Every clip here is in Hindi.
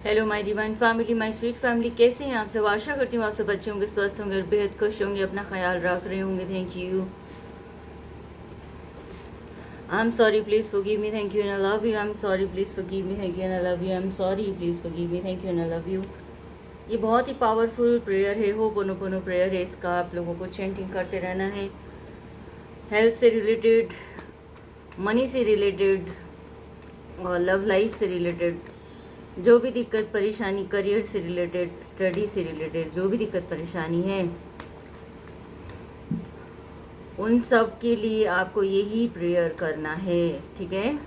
Hello my divine family, my sweet family, कैसे हैं आप सब। आशा करती हूँ आप सब अच्छे होंगे, स्वस्थ होंगे और बेहद खुश होंगे, अपना ख्याल रख रहे होंगे। Thank you, I am sorry, please forgive me, thank you and I love you. I am sorry, please forgive me, thank you and I love you. I am sorry, please forgive me, thank you and I love you. ये बहुत ही पावरफुल प्रेयर है, होपोनोपोनो प्रेयर है। इसका आप लोगों को चैंटिंग करते रहना है। हेल्थ से रिलेटेड, मनी से रिलेटेड और लव लाइफ से रिलेटेड जो भी दिक्कत परेशानी, करियर से रिलेटेड, स्टडी से रिलेटेड जो भी दिक्कत परेशानी है, उन सब के लिए आपको यही प्रेयर करना है, ठीक है।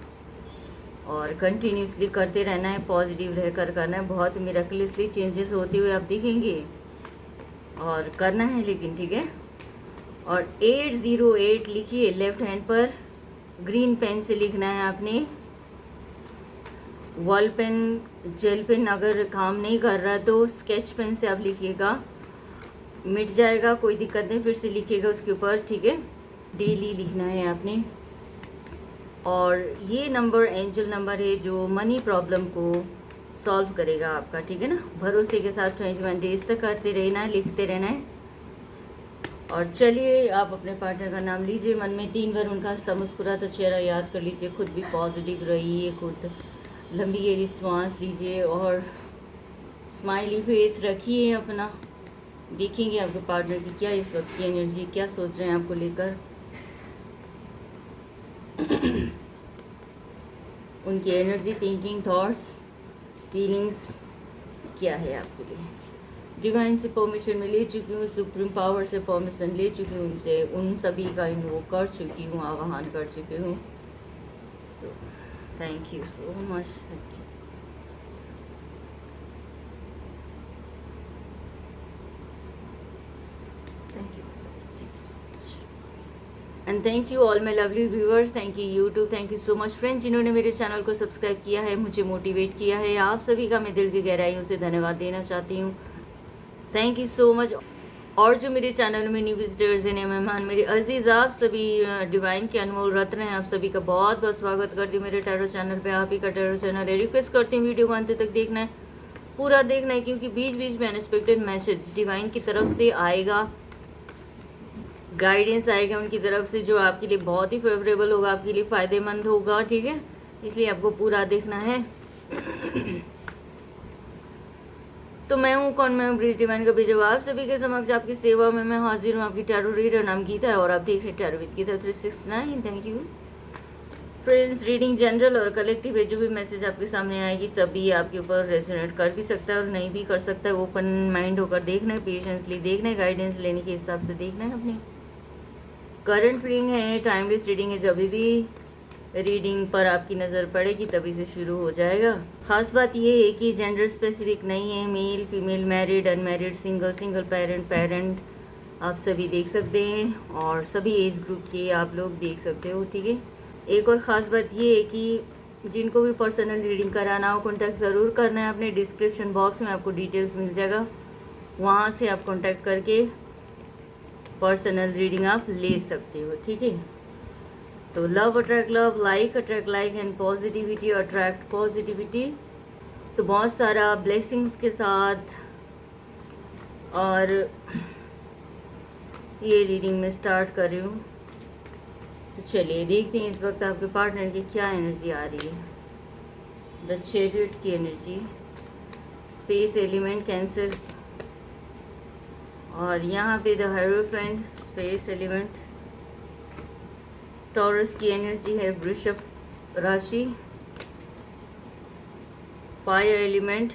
और कंटिन्यूसली करते रहना है, पॉजिटिव रहकर करना है। बहुत मिरेकलसली चेंजेस होते हुए आप दिखेंगे और करना है लेकिन, ठीक है। और 808 लिखिए, लेफ्ट हैंड पर ग्रीन पेन से लिखना है आपने। वॉल पेन, जेल पेन अगर काम नहीं कर रहा तो स्केच पेन से आप लिखिएगा, मिट जाएगा, कोई दिक्कत नहीं, फिर से लिखिएगा उसके ऊपर, ठीक है। डेली लिखना है आपने। और ये नंबर एंजल नंबर है जो मनी प्रॉब्लम को सॉल्व करेगा आपका, ठीक है ना। भरोसे के साथ 21 डेज तक करते रहना है, लिखते रहना है। और चलिए, आप अपने पार्टनर का नाम लीजिए, मन में 3 बार उनका हंसता मुस्कुराता चेहरा याद कर लीजिए। खुद भी पॉजिटिव रहिए, खुद लंबी गहरी सांस लीजिए और स्माइली फेस रखिए अपना। देखेंगे आपके पार्टनर की क्या इस वक्त की एनर्जी, क्या सोच रहे हैं आपको लेकर। उनकी एनर्जी, थिंकिंग, थॉट्स, फीलिंग्स क्या है आपके लिए। डिवाइन से परमिशन मैं ले चुकी हूँ, सुप्रीम पावर से परमिशन ले चुकी हूँ, उनसे उन सभी का इन्वोक कर चुकी हूँ, आवाहन कर चुकी हूँ। So thank you so much, thank you. And thank you all my lovely viewers, thank you YouTube, thank you so much friends जिन्होंने मेरे चैनल को सब्सक्राइब किया है, मुझे मोटिवेट किया है। आप सभी का मैं दिल की गहराइयों से धन्यवाद देना चाहती हूँ। Thank you so much. और जो मेरे चैनल में न्यू विजिटर्स हैं, नए मेहमान, मेरे अजीज़, आप सभी डिवाइन के अनमोल रत्न हैं, आप सभी का बहुत बहुत स्वागत करती हूँ मेरे टैरो चैनल पे। आप ही का टैरो चैनल है। रिक्वेस्ट करती हूँ वीडियो को अंत तक देखना है, पूरा देखना है, क्योंकि बीच बीच में अनएक्सपेक्टेड मैसेज डिवाइन की तरफ से आएगा, गाइडेंस आएगा उनकी तरफ से, जो आपके लिए बहुत ही फेवरेबल होगा, आपके लिए फ़ायदेमंद होगा, ठीक है। इसलिए आपको पूरा देखना है। तो मैं हूँ कौन, मैं हूँ ब्रिज डिवाइन का भेजा हुआ आप सभी के समक्ष आपकी सेवा में मैं हाजिर हूँ। आपकी टैरो रीडर नाम गीता है और आप देख रहे tarot with Geeta 369। Thank you friends. Reading general और कलेक्टिव है, जो भी मैसेज आपके सामने आएगी सभी आपके ऊपर रेजोनेट कर भी सकता है और नहीं भी कर सकता है। ओपन माइंड होकर देखना है, पेशेंसली देखना है, गाइडेंस लेने के हिसाब से देखना है अपनी। करंट रीडिंग है, टाइमलेस रीडिंग है, जब भी रीडिंग पर आपकी नज़र पड़ेगी तभी से शुरू हो जाएगा। ख़ास बात यह है कि जेंडर स्पेसिफिक नहीं है, male female, married unmarried, single single parent parent, आप सभी देख सकते हैं और सभी एज ग्रुप के आप लोग देख सकते हो, ठीक है। एक और ख़ास बात ये है कि जिनको भी पर्सनल रीडिंग कराना हो कॉन्टैक्ट ज़रूर करना है। अपने डिस्क्रिप्शन बॉक्स में आपको डिटेल्स मिल जाएगा, वहाँ से आप कॉन्टैक्ट करके पर्सनल रीडिंग आप ले सकते हो, ठीक है। तो love attract love, like attract like and positivity attract positivity. तो बहुत सारा ब्लेसिंग्स के साथ और ये रीडिंग में स्टार्ट कर रही हूँ। तो चलिए देखते हैं इस वक्त आपके पार्टनर की क्या एनर्जी आ रही है। द चैरियट की एनर्जी, स्पेस एलिमेंट कैंसर, और यहाँ पे the hierophant, space element. Taurus की एनर्जी है वृषभ राशि, फायर एलिमेंट,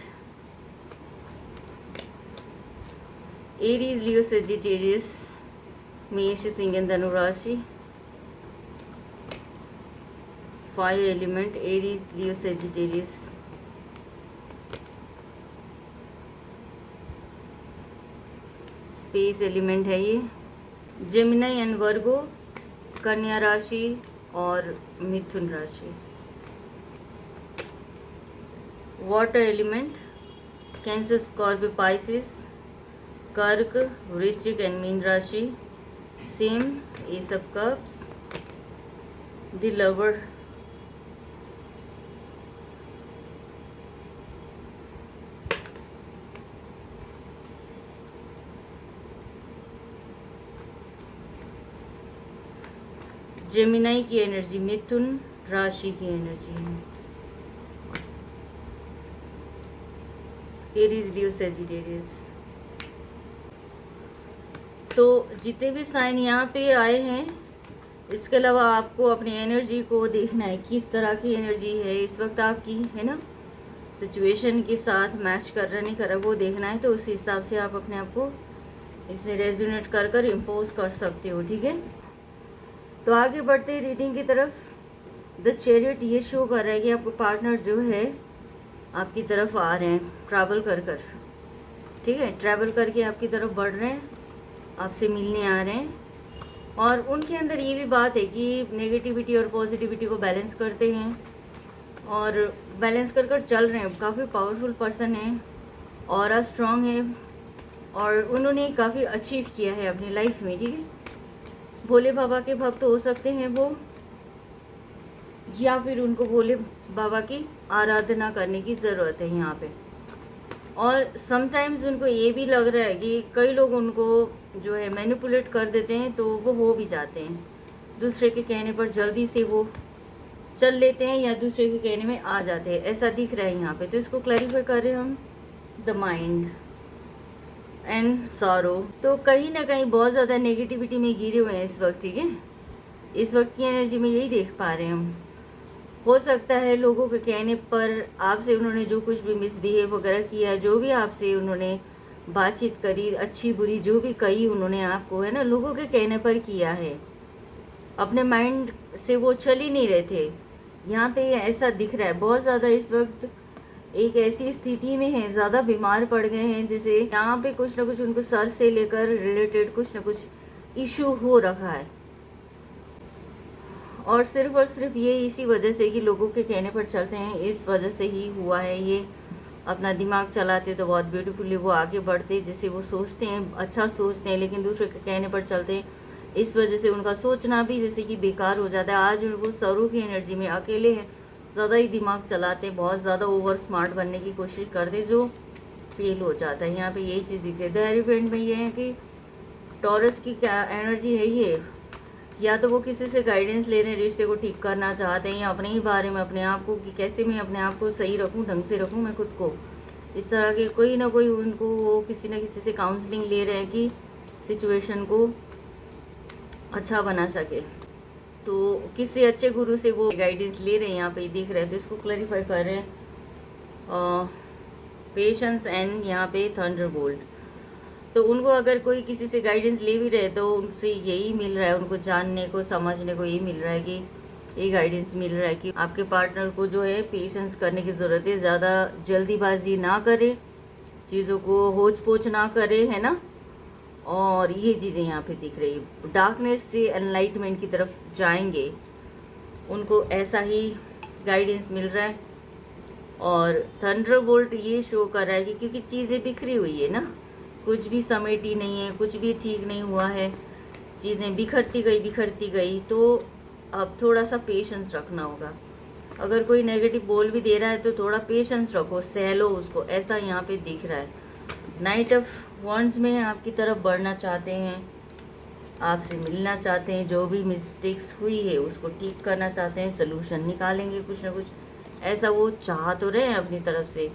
एरीज, लियो, सेजिटेरियस, मेष, सिंह, धनु राशि। फायर एलिमेंट, एरीज, लियो, सेजिटेरियस, स्पेस एलिमेंट है ये। जेमिनी एंड वर्गो, कन्या राशि और मिथुन राशि। Water element, cancer, Scorpio, Pisces, कर्क, वृश्चिक एंड मीन राशि। Same S of cups, the lover, Gemini की एनर्जी, मिथुन राशि की एनर्जी, एरीज, लियो, सेजिटेरियस। तो जितने भी साइन यहाँ पे आए हैं, इसके अलावा आपको अपनी एनर्जी को देखना है, किस तरह की एनर्जी है इस वक्त आपकी, है ना, सिचुएशन के साथ मैच कर रहा नहीं कर रहा वो देखना है। तो उस हिसाब से आप अपने आप को इसमें रेजोनेट कर कर इम्पोज कर सकते हो, ठीक है। तो आगे बढ़ते हैं रीडिंग की तरफ। द चैरियट ये शो कर रहा है कि आपको पार्टनर जो है आपकी तरफ आ रहे हैं, ट्रैवल कर कर, ठीक है, ट्रैवल करके आपकी तरफ बढ़ रहे हैं, आपसे मिलने आ रहे हैं। और उनके अंदर ये भी बात है कि नेगेटिविटी और पॉजिटिविटी को बैलेंस करते हैं और बैलेंस कर कर चल रहे हैं। काफ़ी पावरफुल पर्सन है, ऑरा स्ट्रांग है और उन्होंने काफ़ी अचीव किया है अपनी लाइफ में, ठीक है। भोले बाबा के भक्त हो सकते हैं वो, या फिर उनको भोले बाबा की आराधना करने की ज़रूरत है यहाँ पे। और समटाइम्स उनको ये भी लग रहा है कि कई लोग उनको जो है मैनिपुलेट कर देते हैं, तो वो हो भी जाते हैं, दूसरे के कहने पर जल्दी से वो चल लेते हैं या दूसरे के कहने में आ जाते हैं, ऐसा दिख रहा है यहाँ पे। तो इसको क्लैरिफाई कर रहे हैं हम, द माइंड एंड सॉरो। तो कहीं ना कहीं बहुत ज़्यादा नेगेटिविटी में गिरे हुए हैं इस वक्त, ठीक है। इस वक्त की एनर्जी में यही देख पा रहे हैं हम। हो सकता है लोगों के कहने पर आपसे उन्होंने जो कुछ भी मिसबिहेव वगैरह किया, जो भी आपसे उन्होंने बातचीत करी, अच्छी बुरी जो भी कही उन्होंने आपको, है ना, लोगों के कहने पर किया है, अपने माइंड से वो चल ही नहीं रहे थे। यहाँ पे ऐसा दिख रहा है बहुत ज़्यादा इस वक्त एक ऐसी स्थिति में है, ज़्यादा बीमार पड़ गए हैं, जैसे यहाँ पे कुछ ना कुछ उनको सर से लेकर रिलेटेड कुछ ना कुछ इशू हो रखा है। और सिर्फ ये इसी वजह से कि लोगों के कहने पर चलते हैं, इस वजह से ही हुआ है ये। अपना दिमाग चलाते तो बहुत ब्यूटीफुली वो आगे बढ़ते, जैसे वो सोचते हैं अच्छा सोचते हैं, लेकिन दूसरे के कहने पर चलते हैं, इस वजह से उनका सोचना भी जैसे कि बेकार हो जाता है। आज वो सरू की एनर्जी में अकेले हैं, ज़्यादा ही दिमाग चलाते, बहुत ज़्यादा ओवर स्मार्ट बनने की कोशिश करते, जो फेल हो जाता है। यहाँ पे यही चीज़ दिखती है। द एलिफेंट में ये है कि टॉरस की क्या एनर्जी है ये, या तो वो किसी से गाइडेंस ले रहे हैं, रिश्ते को ठीक करना चाहते हैं, या अपने ही बारे में अपने आप को कि कैसे मैं अपने आप को सही रखूं, ढंग से रखूं मैं खुद को, इस तरह के कोई ना कोई उनको वो किसी न किसी से काउंसलिंग ले रहे हैं कि सिचुएशन को अच्छा बना सके। तो किसी अच्छे गुरु से वो गाइडेंस ले रहे हैं, यहाँ पे दिख रहे हैं। तो इसको क्लैरिफाई कर रहे हैं, पेशेंस एंड यहाँ पे थंडरबोल्ट। तो उनको अगर कोई किसी से गाइडेंस ले भी रहे तो उनसे यही मिल रहा है, उनको जानने को समझने को यही मिल रहा है कि ये गाइडेंस मिल रहा है कि आपके पार्टनर को जो है पेशेंस करने की ज़रूरत है, ज़्यादा जल्दीबाजी ना करे, चीज़ों को होच पोच ना करे, है ना। और ये चीज़ें यहाँ पे दिख रही है, डार्कनेस से एनलाइटमेंट की तरफ जाएंगे, उनको ऐसा ही गाइडेंस मिल रहा है। और थंडरबोल्ट ये शो कर रहा है कि क्योंकि चीज़ें बिखरी हुई है ना, कुछ भी समेटी नहीं है, कुछ भी ठीक नहीं हुआ है, चीज़ें बिखरती गई, तो अब थोड़ा सा पेशेंस रखना होगा। अगर कोई नेगेटिव बोल भी दे रहा है तो थोड़ा पेशेंस रखो, सह लो उसको, ऐसा यहाँ पे दिख रहा है। नाइट ऑफ वॉन्ड्स में आपकी तरफ बढ़ना चाहते हैं, आपसे मिलना चाहते हैं, जो भी मिस्टेक्स हुई है उसको ठीक करना चाहते हैं, सोल्यूशन निकालेंगे कुछ ना कुछ, ऐसा वो चाह तो रहे हैं अपनी तरफ से।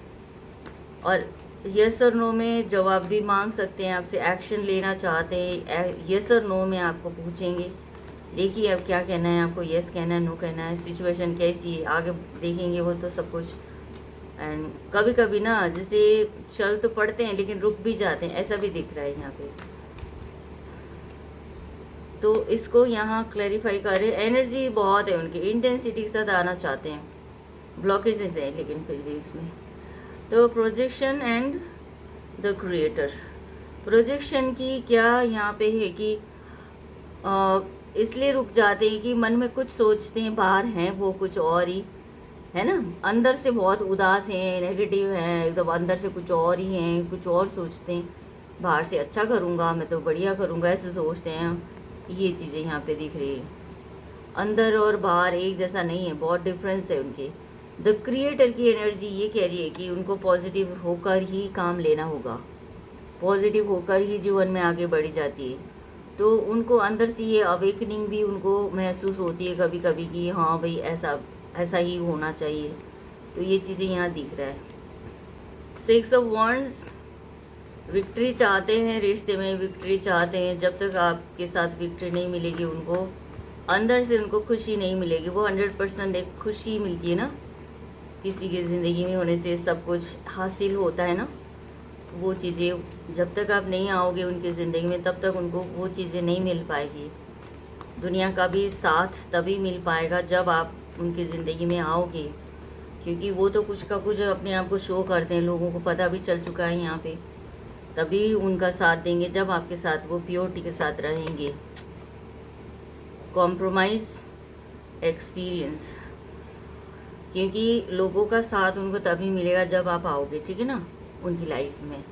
और यस और नो में जवाब भी मांग सकते हैं आपसे, एक्शन लेना चाहते हैं, यस और नो में आपको पूछेंगे, देखिए अब क्या कहना है आपको, यस कहना है, नो कहना है, सिचुएशन कैसी है, आगे देखेंगे वो तो सब कुछ। एंड कभी कभी ना जैसे चल तो पड़ते हैं लेकिन रुक भी जाते हैं, ऐसा भी दिख रहा है यहाँ पे। तो इसको यहाँ क्लैरिफाई करें, एनर्जी बहुत है उनकी, इंटेंसिटी के साथ आना चाहते हैं, ब्लॉकेजेस हैं लेकिन फिर भी इसमें। तो projection and the creator, projection की क्या यहाँ पे है कि इसलिए रुक जाते हैं कि मन में कुछ सोचते हैं, बाहर हैं वो कुछ और ही, है ना, अंदर से बहुत उदास हैं, नेगेटिव हैं, एकदम अंदर से कुछ और ही हैं, कुछ और सोचते हैं, बाहर से अच्छा करूँगा मैं तो बढ़िया करूँगा, ऐसे सोचते हैं। ये चीज़ें यहाँ पे दिख रही है, अंदर और बाहर एक जैसा नहीं है, बहुत डिफरेंस है उनके। द क्रिएटर की एनर्जी ये कह रही है कि उनको पॉजिटिव होकर ही काम लेना होगा, पॉजिटिव होकर ही जीवन में आगे बढ़ी जाती है। तो उनको अंदर से ये अवेकनिंग भी उनको महसूस होती है कभी कभी कि हाँ भाई ऐसा ऐसा ही होना चाहिए। तो ये चीज़ें यहाँ दिख रहा है। 6 ऑफ वॉन्ड्स, विक्ट्री चाहते हैं, रिश्ते में विक्ट्री चाहते हैं। जब तक आपके साथ विक्ट्री नहीं मिलेगी उनको, अंदर से उनको खुशी नहीं मिलेगी। वो 100% एक खुशी मिलती है ना, किसी की ज़िंदगी में होने से सब कुछ हासिल होता है ना। वो चीज़ें जब तक आप नहीं आओगे उनकी ज़िंदगी में, तब तक उनको वो चीज़ें नहीं मिल पाएगी। दुनिया का भी साथ तभी मिल पाएगा जब आप उनकी ज़िंदगी में आओगे, क्योंकि वो तो कुछ का कुछ अपने आप को शो करते हैं, लोगों को पता भी चल चुका है यहाँ पे। तभी उनका साथ देंगे जब आपके साथ वो प्योरिटी के साथ रहेंगे। कॉम्प्रोमाइज़ एक्सपीरियंस, क्योंकि लोगों का साथ उनको तभी मिलेगा जब आप आओगे, ठीक है ना, उनकी लाइफ में।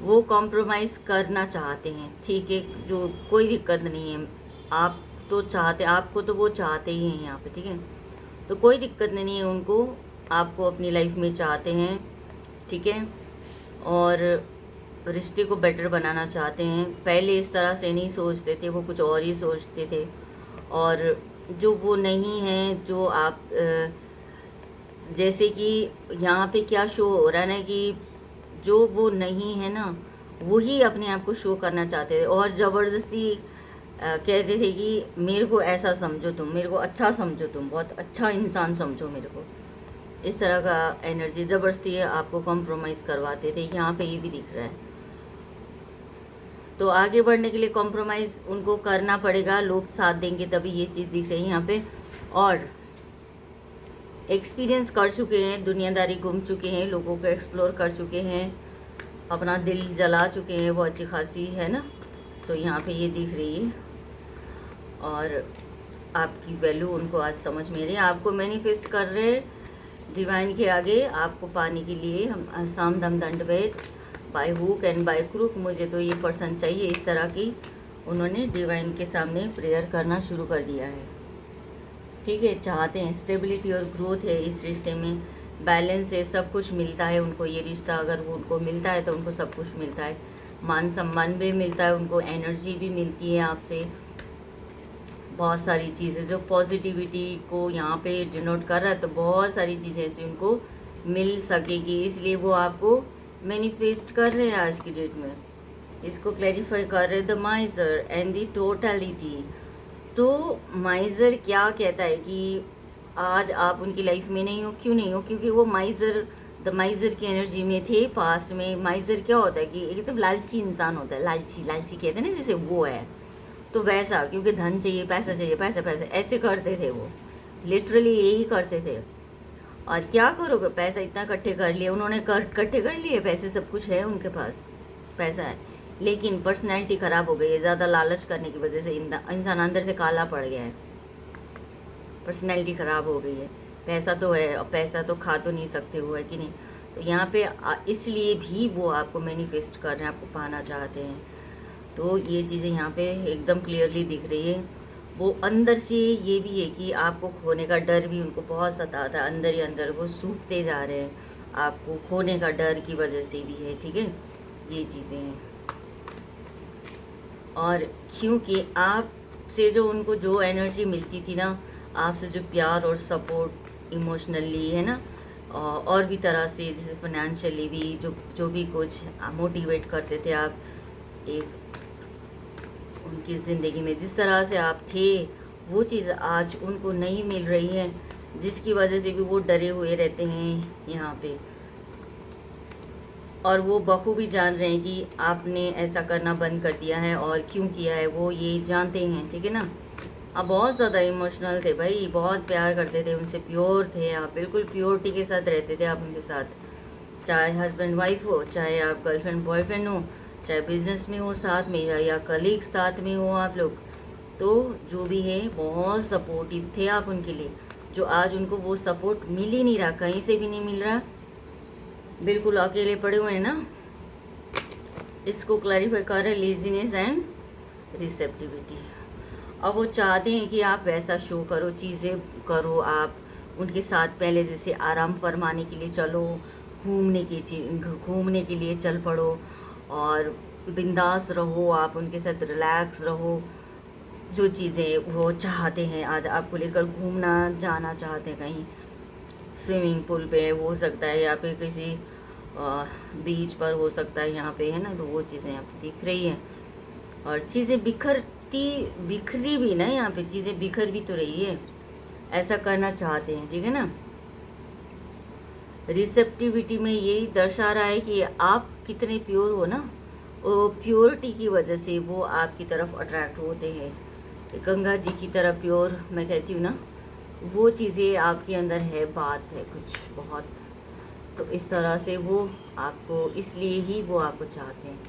वो कॉम्प्रोमाइज़ करना चाहते हैं, ठीक है, जो कोई दिक्कत नहीं है। आप तो चाहते, आपको तो वो चाहते ही हैं यहाँ पे, ठीक है, तो कोई दिक्कत नहीं है उनको, आपको अपनी लाइफ में चाहते हैं, ठीक है। और रिश्ते को बेटर बनाना चाहते हैं। पहले इस तरह से नहीं सोचते थे, वो कुछ और ही सोचते थे। और जो वो नहीं हैं, जो आप जैसे कि यहाँ पे क्या शो हो रहा है ना, कि जो वो नहीं है ना, वही अपने आप को शो करना चाहते थे और ज़बरदस्ती कहते थे कि मेरे को ऐसा समझो तुम, मेरे को अच्छा समझो, तुम बहुत अच्छा इंसान समझो मेरे को। इस तरह का एनर्जी ज़बरदस्ती आपको कॉम्प्रोमाइज़ करवाते थे। यहाँ पे ये भी दिख रहा है। तो आगे बढ़ने के लिए कॉम्प्रोमाइज़ उनको करना पड़ेगा, लोग साथ देंगे तभी, ये चीज़ दिख रही है यहाँ पे। और एक्सपीरियंस कर चुके हैं, दुनियादारी घूम चुके हैं, लोगों को एक्सप्लोर कर चुके हैं, अपना दिल जला चुके हैं, वो अच्छी खासी है ना। तो यहाँ पे ये दिख रही है। और आपकी वैल्यू उनको आज समझ में रही है, आपको मैनिफेस्ट कर रहे हैं डिवाइन के आगे, आपको पाने के लिए। हम साम दम दंड वेद, by hook and by crook, मुझे तो ये पर्सन चाहिए, इस तरह की उन्होंने डिवाइन के सामने प्रेयर करना शुरू कर दिया है, ठीक है। चाहते हैं स्टेबिलिटी और ग्रोथ है इस रिश्ते में, बैलेंस है, सब कुछ मिलता है उनको। ये रिश्ता अगर वो उनको मिलता है तो उनको सब कुछ मिलता है, मान सम्मान भी मिलता है उनको, एनर्जी भी मिलती है आपसे, बहुत सारी चीज़ें जो पॉजिटिविटी को यहाँ पे डिनोट कर रहा है। तो बहुत सारी चीज़ें ऐसी उनको मिल सकेगी, इसलिए वो आपको मैनिफेस्ट कर रहे हैं आज की डेट में। इसको क्लैरिफाई कर रहे हैं द माइजर एंड द टोटलिटी। तो माइजर क्या कहता है कि आज आप उनकी लाइफ में नहीं हो, क्यों नहीं हो? क्योंकि वो माइजर, द माइजर की एनर्जी में थे पास्ट में। माइजर क्या होता है कि एक तो लालची इंसान होता है, लालची लालची कहते हैं ना, जैसे वो है। तो वैसा, क्योंकि धन चाहिए, पैसा चाहिए, पैसा पैसा, ऐसे करते थे वो, लिटरली यही करते थे। और क्या करोगे, पैसा इतना इकट्ठे कर लिए उन्होंने, इकट्ठे कर लिए पैसे, सब कुछ है उनके पास, पैसा है, लेकिन पर्सनैलिटी ख़राब हो गई है। ज़्यादा लालच करने की वजह से इंसान अंदर से काला पड़ गया है, पर्सनैलिटी ख़राब हो गई है। पैसा तो है, और पैसा तो खा तो नहीं सकते हो, है कि नहीं। तो यहाँ पे इसलिए भी वो आपको मैनिफेस्ट कर रहे हैं, आपको पाना चाहते हैं। तो ये चीज़ें यहाँ पे एकदम क्लियरली दिख रही है। वो अंदर से ये भी है कि आपको खोने का डर भी उनको बहुत सताता है, अंदर ही अंदर वो सूखते जा रहे हैं, आपको खोने का डर की वजह से भी है, ठीक है, ये चीज़ें हैं। और क्योंकि आपसे जो उनको जो एनर्जी मिलती थी ना, आपसे जो प्यार और सपोर्ट इमोशनली, है ना, और भी तरह से, जैसे फाइनेंशियली भी, जो भी कुछ मोटिवेट करते थे आप, एक उनकी ज़िंदगी में जिस तरह से आप थे, वो चीज़ आज उनको नहीं मिल रही है, जिसकी वजह से भी वो डरे हुए रहते हैं यहाँ पे। और वो बखूबी जान रहे हैं कि आपने ऐसा करना बंद कर दिया है, और क्यों किया है वो ये जानते हैं, ठीक है ना। आप बहुत ज़्यादा इमोशनल थे भाई, बहुत प्यार करते थे उनसे, प्योर थे आप, बिल्कुल प्योरिटी के साथ रहते थे आप उनके साथ। चाहे हस्बैंड वाइफ हो, चाहे आप गर्लफ्रेंड बॉयफ्रेंड हो, चाहे बिजनेस में हो साथ में, या कलीग साथ में हो आप लोग, तो जो भी है बहुत सपोर्टिव थे आप उनके लिए। जो आज उनको वो सपोर्ट मिल ही नहीं रहा, कहीं से भी नहीं मिल रहा, बिल्कुल अकेले पड़े हुए हैं ना। इसको क्लैरिफाई कर रहे लेजीनेस एंड रिसेप्टिविटी। अब वो चाहते हैं कि आप वैसा शो करो, चीज़ें करो, आप उनके साथ पहले जैसे आराम फरमाने के लिए चलो, घूमने के लिए चल पड़ो, और बिंदास रहो, आप उनके साथ रिलैक्स रहो। जो चीज़ें वो चाहते हैं, आज आपको लेकर घूमना जाना चाहते हैं कहीं, स्विमिंग पूल पे हो सकता है, या फिर किसी बीच पर हो सकता है, यहाँ पे है ना, तो वो चीज़ें यहाँ पे दिख रही हैं। और चीज़ें बिखरी भी ना, यहाँ पे चीज़ें बिखर भी तो रही है, ऐसा करना चाहते हैं, ठीक है ना। रिसेप्टिविटी में यही दर्शा रहा है कि आप कितने प्योर हो ना, वो प्योरिटी की वजह से वो आपकी तरफ अट्रैक्ट होते हैं। गंगा जी की तरह प्योर मैं कहती हूँ ना, वो चीज़ें आपके अंदर है, बात है कुछ बहुत, तो इस तरह से वो आपको, इसलिए ही वो आपको चाहते हैं,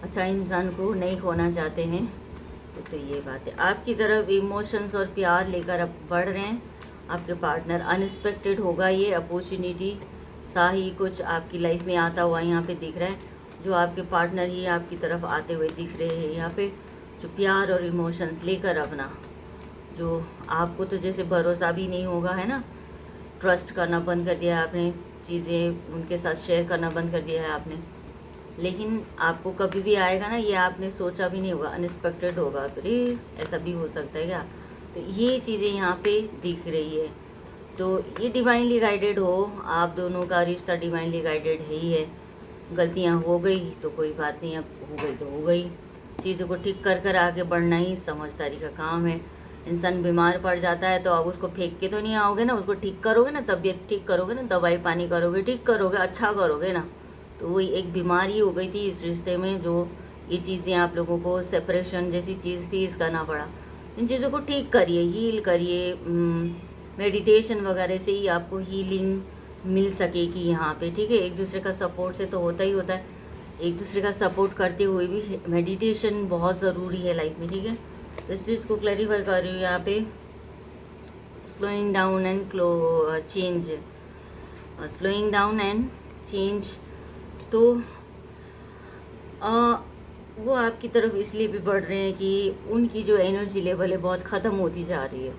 अच्छा इंसान को नहीं खोना चाहते हैं। तो ये बात है, आपकी तरफ इमोशंस और प्यार लेकर आप बढ़ रहे हैं। आपके पार्टनर अनएक्सपेक्टेड होगा, ये अपॉर्चुनिटी सा ही कुछ आपकी लाइफ में आता हुआ यहाँ पे दिख रहा है, जो आपके पार्टनर ही आपकी तरफ आते हुए दिख रहे हैं यहाँ पे, जो प्यार और इमोशंस लेकर अपना, जो आपको तो जैसे भरोसा भी नहीं होगा, है ना, ट्रस्ट करना बंद कर दिया है आपने, चीज़ें उनके साथ शेयर करना बंद कर दिया है आपने, लेकिन आपको कभी भी आएगा ना, ये आपने सोचा भी नहीं होगा, अनएक्सपेक्टेड होगा, अरे ऐसा भी हो सकता है क्या, तो ये चीज़ें यहाँ पे दिख रही है। तो ये डिवाइनली गाइडेड हो, आप दोनों का रिश्ता डिवाइनली गाइडेड है ही है। गलतियाँ हो गई तो कोई बात नहीं, अब हो गई तो हो गई, चीज़ों को ठीक कर कर आगे बढ़ना ही समझदारी का काम है। इंसान बीमार पड़ जाता है तो अब उसको फेंक के तो नहीं आओगे ना, उसको ठीक करोगे ना, तबीयत ठीक करोगे ना, दवाई पानी करोगे, ठीक करोगे, अच्छा करोगे ना। तो वही एक बीमारी हो गई थी इस रिश्ते में, जो ये चीज़ें आप लोगों को सेपरेशन जैसी चीज़ फेस करना पड़ा। इन चीज़ों को ठीक करिए, हील करिए, मेडिटेशन वगैरह से ही आपको हीलिंग मिल सकेगी यहाँ पे, ठीक है। एक दूसरे का सपोर्ट से तो होता ही होता है, एक दूसरे का सपोर्ट करते हुए भी मेडिटेशन बहुत ज़रूरी है लाइफ में, ठीक है। तो इस चीज़ को क्लैरिफाई कर रही हूँ यहाँ पे, slowing down and change, slowing down and change. तो वो आपकी तरफ इसलिए भी बढ़ रहे हैं कि उनकी जो एनर्जी लेवल है बहुत ख़त्म होती जा रही है।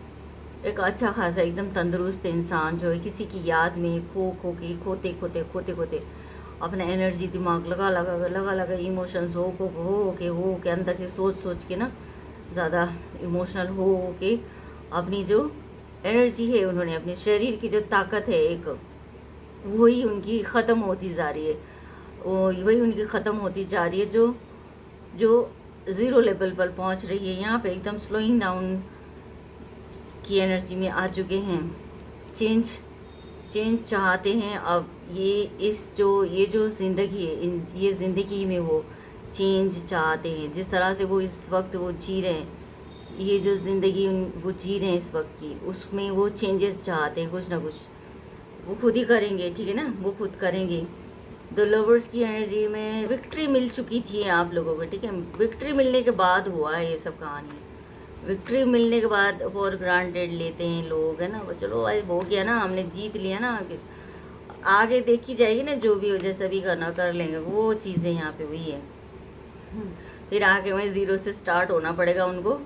एक अच्छा खासा एकदम तंदुरुस्त इंसान जो है, किसी की याद में खोते खोते अपना एनर्जी दिमाग लगा इमोशंस हो के अंदर से सोच के ना, ज़्यादा इमोशनल हो के अपनी जो एनर्जी है, उन्होंने अपने शरीर की जो ताकत है एक, वही उनकी ख़त्म होती जा रही है, वही उनकी ख़त्म होती जा रही है, जो ज़ीरो लेवल पर पहुंच रही है। यहाँ पे एकदम स्लोइंग डाउन की एनर्जी में आ चुके हैं, चेंज चाहते हैं। अब ये जो ज़िंदगी है, ये ज़िंदगी में वो चेंज चाहते हैं, जिस तरह से वो इस वक्त वो जी रहे हैं, ये जो ज़िंदगी वो जी रहे हैं इस वक्त की, उसमें वो चेंजेस चाहते हैं, कुछ ना कुछ वो खुद ही करेंगे, ठीक है ना, वो खुद करेंगे। द लवर्स की एनर्जी में विक्ट्री मिल चुकी थी आप लोगों को, ठीक है। विक्ट्री मिलने के बाद हुआ है ये सब कहानी, विक्ट्री मिलने के बाद फॉर ग्रांटेड लेते हैं लोग, है ना, वो चलो भाई हो गया ना, हमने जीत लिया ना, आगे देखी जाएगी ना, जो भी हो जैसा भी करना कर लेंगे, वो चीज़ें यहाँ पे हुई है। फिर आगे वहीं ज़ीरो से स्टार्ट होना पड़ेगा उनको,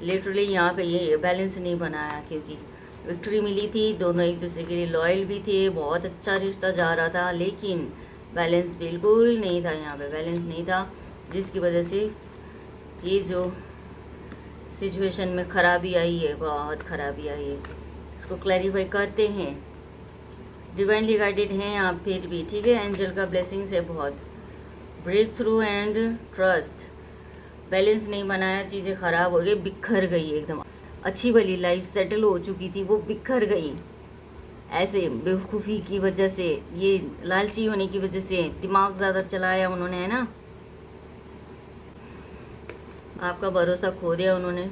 लिटरली यहाँ पे ये बैलेंस नहीं बनाया, क्योंकि विक्ट्री मिली थी, दोनों एक दूसरे के लिए लॉयल भी थे, बहुत अच्छा रिश्ता जा रहा था, लेकिन बैलेंस बिल्कुल नहीं था, यहाँ पे बैलेंस नहीं था, जिसकी वजह से ये जो सिचुएशन में ख़राबी आई है, बहुत ख़राबी आई है। इसको क्लैरिफाई करते हैं, डिवाइनली गाइडेड हैं आप फिर भी, ठीक है। एंजल का ब्लेसिंग्स है बहुत, breakthrough and trust. Balance नहीं बनाया, चीज़ें ख़राब हो गई, बिखर गई एकदम, अच्छी भली लाइफ सेटल हो चुकी थी, वो बिखर गई ऐसे बेवकूफ़ी की वजह से, ये लालची होने की वजह से, दिमाग ज़्यादा चलाया उन्होंने, है ना, आपका भरोसा खो दिया उन्होंने।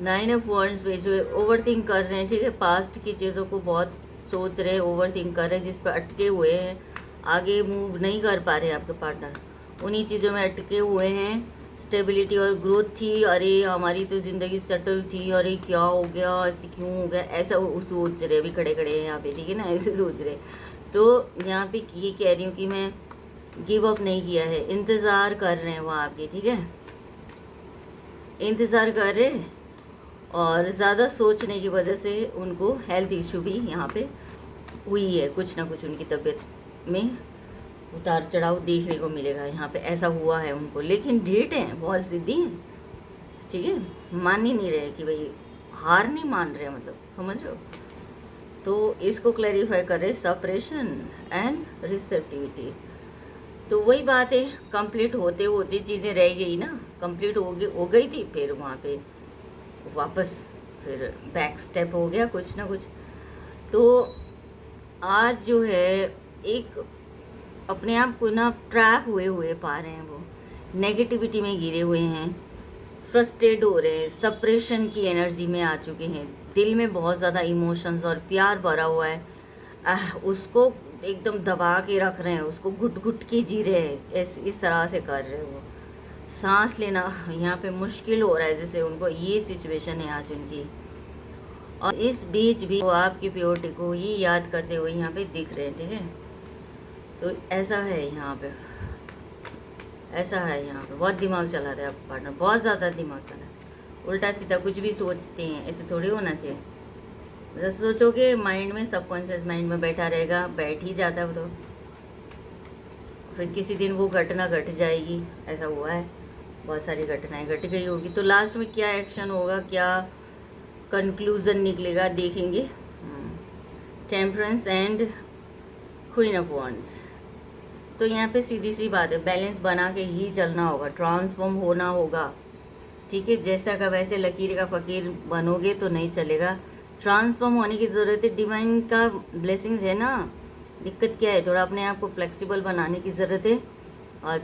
9 ऑफ वॉन्ड्स पे जो ओवर थिंक कर रहे हैं, ठीक है, पास्ट की चीज़ों को बहुत सोच रहे हैं, ओवर थिंक कर रहे हैं, जिस पर अटके हुए हैं, आगे मूव नहीं कर पा रहे हैं आपके पार्टनर, उन्हीं चीज़ों में अटके हुए हैं। स्टेबिलिटी और ग्रोथ थी, अरे हमारी तो ज़िंदगी सेटल थी, अरे क्या हो गया, ऐसे क्यों हो गया, ऐसा वो सोच रहे, अभी खड़े हैं यहाँ पे, ठीक है ना, ऐसे सोच रहे। तो यहाँ पे ये कह रही हूँ कि मैं गिव अप नहीं किया है, इंतज़ार कर रहे हैं वो आपके, ठीक है, इंतज़ार कर रहे हैं। और ज़्यादा सोचने की वजह से उनको हेल्थ इशू भी यहाँ पे हुई है, कुछ ना कुछ उनकी तबीयत में उतार चढ़ाव देखने को मिलेगा। यहाँ पे ऐसा हुआ है उनको, लेकिन ढीठ हैं, बहुत ज़िद्दी हैं, ठीक है, मान ही नहीं रहे कि भाई हार नहीं मान रहे, मतलब समझ रहे हो। तो इसको क्लैरिफाई कर रहे सपरेशन एंड रिसेप्टिविटी। तो वही बात है, कंप्लीट होते होते चीज़ें रह गई ना, कंप्लीट हो गई थी, फिर वहाँ पे वापस फिर बैक स्टेप हो गया कुछ ना कुछ। तो आज जो है एक अपने आप को ना ट्रैप हुए हुए पा रहे हैं, वो नेगेटिविटी में गिरे हुए हैं, फ्रस्ट्रेट हो रहे हैं, सप्रेशन की एनर्जी में आ चुके हैं, दिल में बहुत ज़्यादा इमोशंस और प्यार भरा हुआ है, उसको एकदम दबा के रख रहे हैं, उसको घुट घुट के जी रहे हैं, इस तरह से कर रहे हैं वो। सांस लेना यहाँ पे मुश्किल हो रहा है, जैसे उनको ये सिचुएशन है आज उनकी। और इस बीच भी वो आपकी प्योरिटी को ही याद करते हुए यहाँ पे दिख रहे हैं, ठीक है। तो ऐसा है यहाँ पे, ऐसा है यहाँ पे, बहुत दिमाग चला रहा है आपका पार्टनर, बहुत ज़्यादा दिमाग चला है, उल्टा सीधा कुछ भी सोचते हैं, ऐसे थोड़ी होना चाहिए। जब सोचोगे माइंड में, सबकॉन्शियस माइंड में बैठा रहेगा, बैठ ही जाता है वो, तो फिर किसी दिन वो घटना घट जाएगी। ऐसा हुआ है, बहुत सारी घटनाएं घट गई होगी, तो लास्ट में क्या एक्शन होगा, क्या कंक्लूज़न निकलेगा, देखेंगे। Temperance and queen of wands. तो यहाँ पे सीधी सी बात है, बैलेंस बना के ही चलना होगा, ट्रांसफॉर्म होना होगा, ठीक है। जैसा का वैसे लकीर का फ़कीर बनोगे तो नहीं चलेगा, ट्रांसफॉर्म होने की ज़रूरत है, डिवाइन का ब्लेसिंग्स है ना। दिक्कत क्या है, थोड़ा अपने आप को फ्लेक्सिबल बनाने की ज़रूरत है और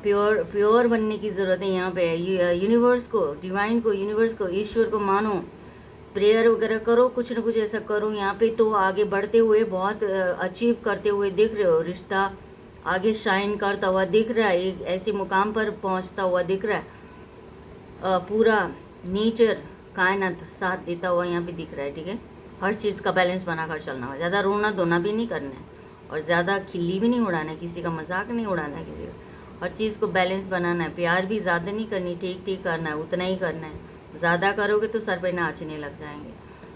प्योर बनने की ज़रूरत है। यहाँ पे यूनिवर्स को, डिवाइन को, यूनिवर्स को, ईश्वर को मानो, प्रेयर वगैरह करो, कुछ ना कुछ ऐसा करो यहाँ पे, तो आगे बढ़ते हुए बहुत अचीव करते हुए दिख रहे हो, रिश्ता आगे शाइन करता हुआ दिख रहा है, एक ऐसे मुकाम पर पहुँचता हुआ दिख रहा है, पूरा नेचर कायनात साथ देता हुआ यहाँ पे दिख रहा है, ठीक है। हर चीज़ का बैलेंस बनाकर चलना है, ज़्यादा रोना धोना भी नहीं करना है और ज़्यादा खिल्ली भी नहीं उड़ाना है, किसी का मजाक नहीं उड़ाना है, किसी का, हर चीज़ को बैलेंस बनाना है। प्यार भी ज़्यादा नहीं करनी, ठीक ठीक करना है, उतना ही करना है, ज़्यादा करोगे तो सर पे नाचने लग जाएंगे।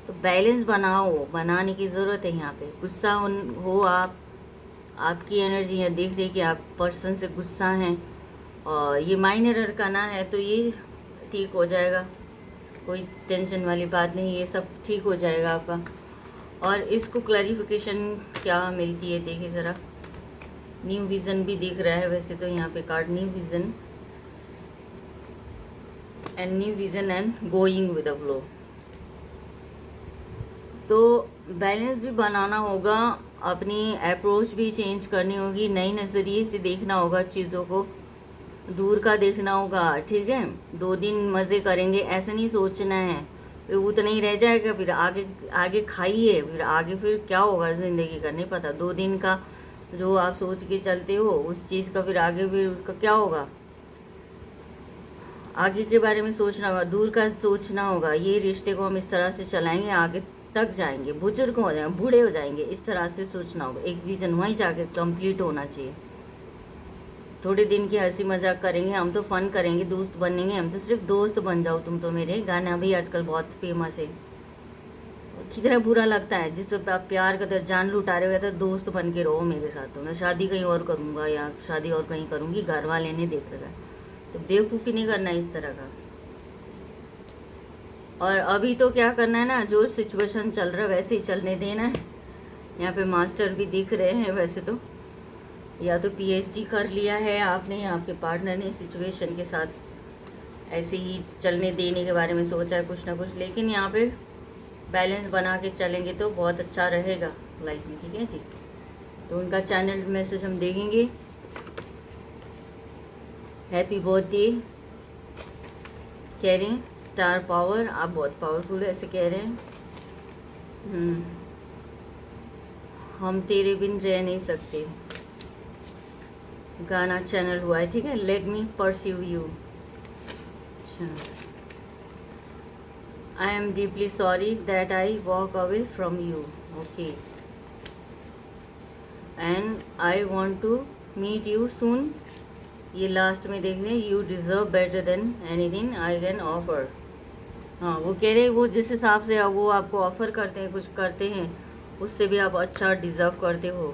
तो बैलेंस बनाओ, बनाने की ज़रूरत है यहाँ पे। गुस्सा हो आप, आपकी एनर्जी है देख रही कि आप पर्सन से गुस्सा हैं और ये माइनर अरकाना है, तो ये ठीक हो जाएगा, कोई टेंशन वाली बात नहीं, ये सब ठीक हो जाएगा आपका। और इसको क्लैरिफिकेशन क्या मिलती है देखिए ज़रा। न्यू विज़न भी दिख रहा है वैसे तो यहाँ पे card, new vision and going with the flow. तो बैलेंस भी बनाना होगा, अपनी अप्रोच भी चेंज करनी होगी, नई नज़रिए से देखना होगा चीज़ों को, दूर का देखना होगा, ठीक है। 2 दिन मज़े करेंगे ऐसा नहीं सोचना है, फिर उतना ही रह जाएगा, फिर आगे आगे खाइए, फिर आगे फिर क्या होगा ज़िंदगी का नहीं पता। 2 दिन का जो आप सोच के चलते हो उस चीज़ का फिर आगे फिर उसका क्या होगा, आगे के बारे में सोचना होगा, दूर का सोचना होगा। ये रिश्ते को हम इस तरह से चलाएंगे, आगे तक जाएंगे, बुजुर्ग हो जाएंगे, बूढ़े हो जाएंगे, इस तरह से सोचना होगा। एक विज़न वहीं जाके कंप्लीट होना चाहिए। थोड़े दिन की हंसी मजाक करेंगे, हम तो फन करेंगे, दोस्त बनेंगे, हम तो सिर्फ दोस्त बन जाओ तुम तो मेरे, गाना भी आजकल बहुत फेमस है। कितना बुरा लगता है जिस वक्त आप प्यार का जान लुटा रहे हो, तो दोस्त बन के रहो मेरे साथ, तो मैं शादी कहीं और करूँगा या शादी और कहीं करूँगी, घर वाले ने देख रखा है, तो बेवकूफ़ी नहीं करना इस तरह का। और अभी तो क्या करना है ना, जो सिचुएशन चल रहा है वैसे ही चलने देना है। यहाँ पे मास्टर भी दिख रहे हैं, वैसे तो या तो पीएचडी कर लिया है आपने या आपके पार्टनर ने सिचुएशन के साथ ऐसे ही चलने देने के बारे में सोचा है कुछ ना कुछ, लेकिन यहाँ पे बैलेंस बना के चलेंगे तो बहुत अच्छा रहेगा लाइफ में, ठीक है जी। तो उनका चैनल मैसेज हम देखेंगे। हैप्पी बर्थडे कह रहे हैं, स्टार पावर, आप बहुत पावरफुल है ऐसे कह रहे हैं। हम तेरे बिन रह नहीं सकते, गाना चैनल हुआ है, ठीक है। Let me pursue you. अच्छा, I am deeply sorry that I walk away from you, okay, and I want to meet you soon. ये लास्ट में देख लें, you deserve better than anything I can offer. हाँ, वो कह रहे हैं वो जिस हिसाब से वो आपको ऑफ़र करते हैं, कुछ करते हैं, उससे भी आप अच्छा डिज़र्व करते हो।